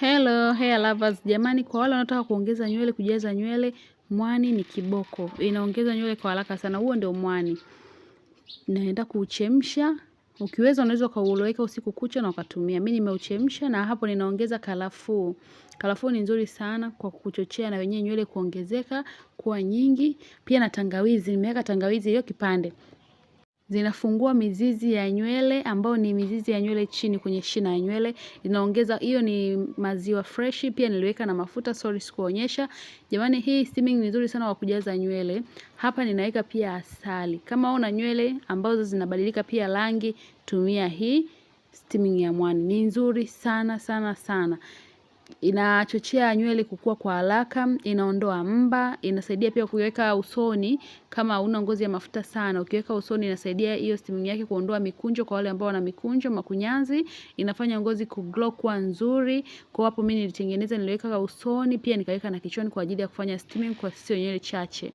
Hello, hair lovers. Jamani, kwa wale wanaotaka kuongeza nywele, kujaza nywele, mwani ni kiboko. Inaongeza nywele kwa haraka sana. Huo ndio mwani. Naenda kuuchemsha. Ukiweza unaweza ukauloweka usiku kucha na ukatumia. Mimi nimeuchemsha na hapo ninaongeza karafuu. Karafuu ni nzuri sana kwa kuchochea na wenyewe nywele kuongezeka kuwa nyingi. Pia na tangawizi, nimeweka tangawizi hiyo kipande. Zinafungua mizizi ya nywele ambao ni mizizi ya nywele chini kwenye shina ya nywele. Inaongeza, hiyo ni maziwa fresh, pia niliweka na mafuta, sorry sikuonyesha. Jamani, hii steaming ni nzuri sana kwa kujaza nywele. Hapa ninaweka pia asali. Kama una nywele ambazo zinabadilika pia rangi, tumia hii steaming ya mwani. Ni nzuri sana sana sana. Inachochea nywele kukua kwa haraka, inaondoa mba, inasaidia pia kuweka usoni kama una ngozi ya mafuta sana. Ukiweka usoni inasaidia hiyo steaming yake kuondoa mikunjo kwa wale ambao wana mikunjo, makunyanzi, inafanya ngozi kuglow kuwa nzuri. Kwa hapo mimi nilitengeneza, niliweka usoni, pia nikaweka na kichwani kwa ajili ya kufanya steaming kwa sisi wenyewe chache.